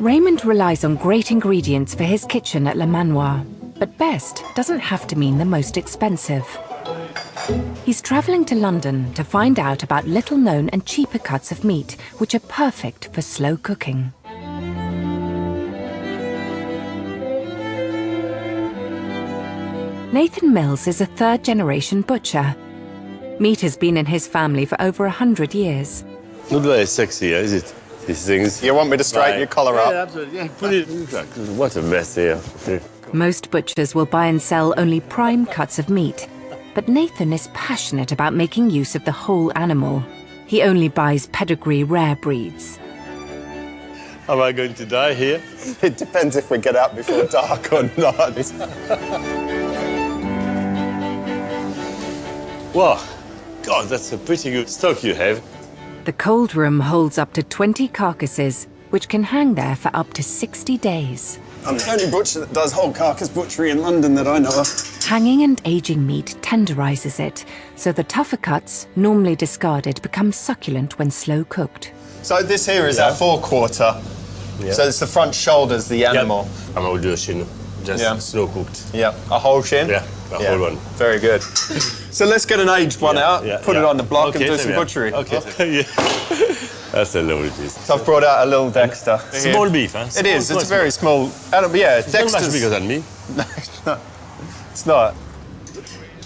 Raymond relies on great ingredients for his kitchen at Le Manoir, but best doesn't have to mean the most expensive. He's travelling to London to find out about little-known and cheaper cuts of meat which are perfect for slow cooking. Nathan Mills is a third-generation butcher. Meat has been in his family for over 100 years. Not very sexy, is it? These things. You want me to straighten your collar up? Yeah, absolutely. Yeah, put it. What a mess here. Most butchers will buy and sell only prime cuts of meat, but Nathan is passionate about making use of the whole animal. He only buys pedigree rare breeds. Am I going to die here? It depends if we get out before dark or not. Wow, God, that's a pretty good stock you have. The cold room holds up to 20 carcasses, which can hang there for up to 60 days. I'm the only butcher that does whole carcass butchery in London that I know of. Hanging and aging meat tenderizes it, so the tougher cuts, normally discarded, become succulent when slow cooked. So this here is our forequarter. Yeah. So it's the front shoulders, the animal. Yep. I'm going to do a shin, just slow cooked. Yeah, a whole shin? Yeah, a whole one. Very good. So let's get an aged one out, put it on the block and do some butchery. Okay, yeah. That's a lovely piece. So I've brought out a little Dexter. Small beef, huh? It is, it's very small. Yeah, it's not much bigger than me. No, it's not.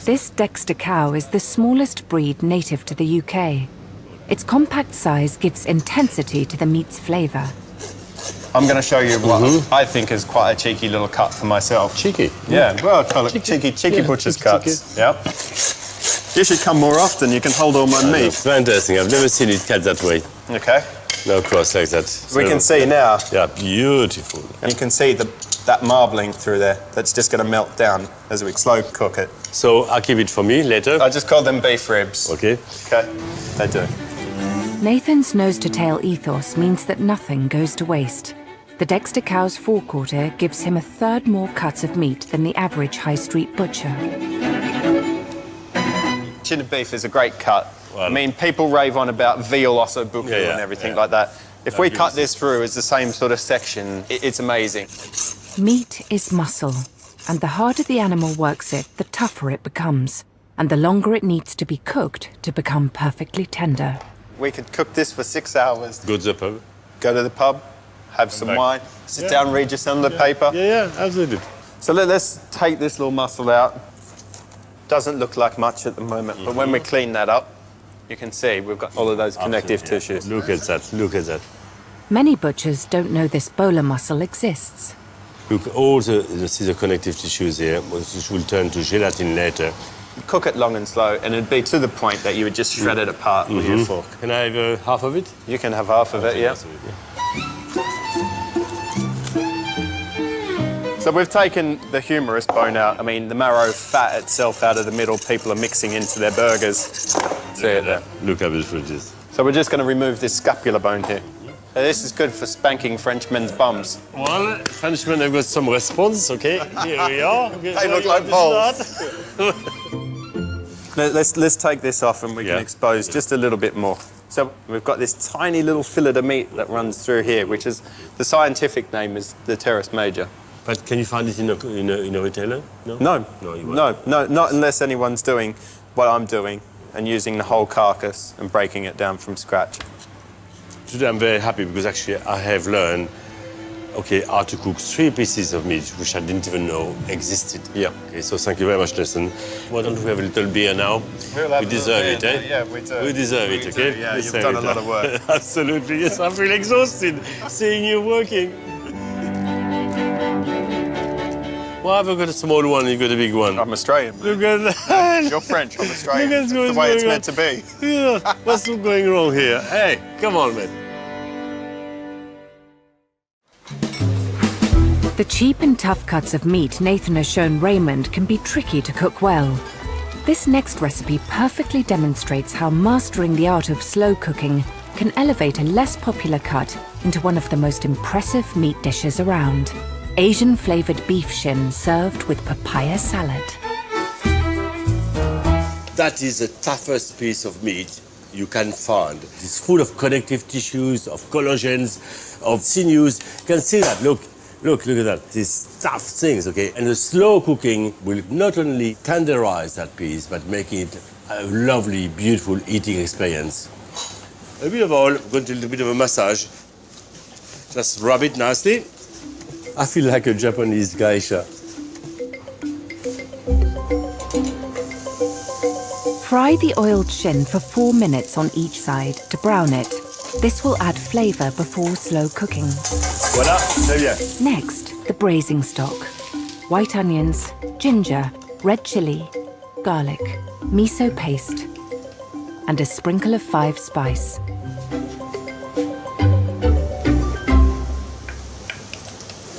This Dexter cow is the smallest breed native to the UK. Its compact size gives intensity to the meat's flavour. I'm going to show you what I think is quite a cheeky little cut for myself. Cheeky? Yeah, well, I call it cheeky butcher's cuts. Yeah. You should come more often, you can hold all my meat. It's fantastic, I've never seen it cut that way. Okay. No cross like that. We can see now. Yeah, beautiful. And you can see that marbling through there. That's just going to melt down as we slow cook it. So I'll keep it for me later. I just call them beef ribs. Okay. Okay, they do. Nathan's nose-to-tail ethos means that nothing goes to waste. The Dexter cow's forequarter gives him a third more cuts of meat than the average high street butcher. Shin of beef is a great cut. Well, I mean, people rave on about veal osso buccal and everything like that. If we cut this through as the same sort of section, it's amazing. Meat is muscle, and the harder the animal works it, the tougher it becomes, and the longer it needs to be cooked to become perfectly tender. We could cook this for 6 hours. Go to the pub. Go to the pub, have some wine, sit down, read your Sunday paper. Yeah, absolutely. So let's take this little muscle out. Doesn't look like much at the moment, but when we clean that up, you can see we've got all of those connective tissues. Look at that, look at that. Many butchers don't know this bowler muscle exists. Look, all the connective tissues here, which will turn to gelatin later. Cook it long and slow, and it'd be to the point that you would just shred it apart with your fork. Can I have half of it? You can have half of it, yeah. So we've taken the humerus bone out. I mean, the marrow fat itself out of the middle, people are mixing into their burgers. See it there. Look how beautiful it is. So we're just going to remove this scapular bone here. So this is good for spanking Frenchmen's bums. Well, Frenchmen have got some response, okay? Here we are. Okay, they look like balls. Let's take this off and we can expose just a little bit more. So we've got this tiny little fillet of meat that runs through here, which is, the scientific name is the teres major. But can you find it in a retailer? No? No, not unless anyone's doing what I'm doing and using the whole carcass and breaking it down from scratch. Today I'm very happy because actually I have learned, how to cook 3 pieces of meat which I didn't even know existed. Yeah. Okay, so thank you very much, Nelson. Why don't we have a little beer now? We deserve it, eh? Yeah, we do. We deserve it, okay? Yeah, you've done a lot of work. Absolutely, yes. I feel exhausted seeing you working. Why have I got a small one and you've got a big one? I'm Australian. Look at that. You're French, I'm Australian. Look at That's the way it's meant to be. Yeah, what's going wrong here? Hey, come on, man. The cheap and tough cuts of meat Nathan has shown Raymond can be tricky to cook well. This next recipe perfectly demonstrates how mastering the art of slow cooking can elevate a less popular cut into one of the most impressive meat dishes around. Asian-flavoured beef shin served with papaya salad. That is the toughest piece of meat you can find. It's full of connective tissues, of collagens, of sinews. You can see that, look at that. These tough things, okay? And the slow cooking will not only tenderize that piece, but make it a lovely, beautiful eating experience. A bit of oil, going to do a little bit of a massage. Just rub it nicely. I feel like a Japanese geisha. Fry the oiled shin for 4 minutes on each side to brown it. This will add flavour before slow cooking. Voilà, très bien. Next, the braising stock. White onions, ginger, red chilli, garlic, miso paste, and a sprinkle of 5 spice.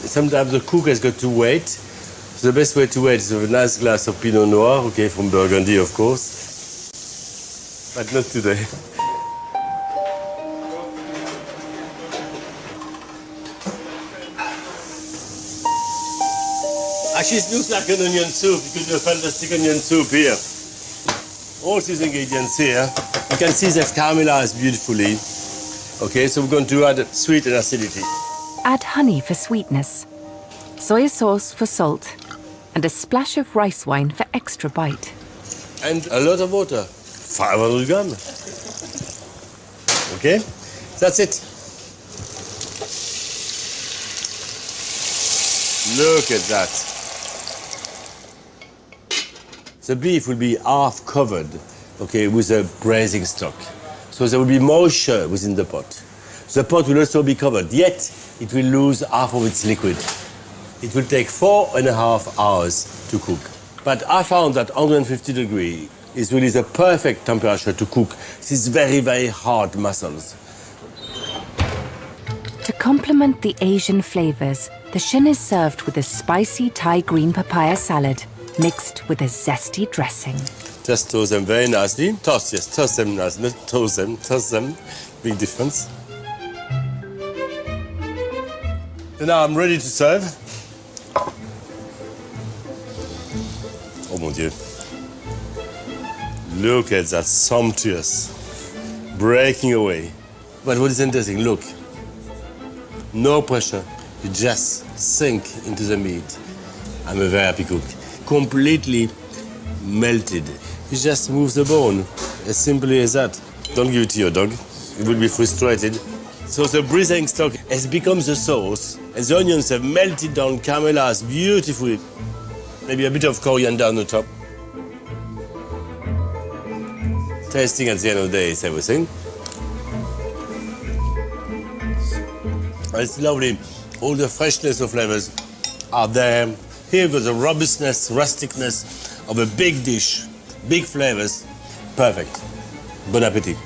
Sometimes the cook has got to wait. So the best way to wait is with a nice glass of Pinot Noir, okay, from Burgundy, of course. But not today. Actually, it looks like an onion soup. You could do a fantastic onion soup here. All these ingredients here, you can see they've caramelized beautifully. Okay, so we're going to add sweet and acidity. Add honey for sweetness, soy sauce for salt, and a splash of rice wine for extra bite. And a lot of water, 500 grams. Okay, that's it. Look at that. The beef will be half covered, okay, with a braising stock. So there will be moisture within the pot. The pot will also be covered, yet it will lose half of its liquid. It will take 4.5 hours to cook. But I found that 150 degrees is really the perfect temperature to cook these very, very hard mussels. To complement the Asian flavours, the shin is served with a spicy Thai green papaya salad, mixed with a zesty dressing. Just toast them very nicely. Toss, yes, toss them nicely. Not toast them. Big difference. And now I'm ready to serve. Oh mon Dieu. Look at that, sumptuous. Breaking away. But what is interesting, look. No pressure. You just sink into the meat. I'm a very happy cook. Completely melted. You just move the bone. As simply as that. Don't give it to your dog. It will be frustrated. So the braising stock has become the sauce, and the onions have melted down, caramelized beautifully. Maybe a bit of coriander on the top. Tasting at the end of the day is everything. It's lovely. All the freshness of flavors are there. Here goes the robustness, rusticness of a big dish. Big flavors. Perfect. Bon appetit.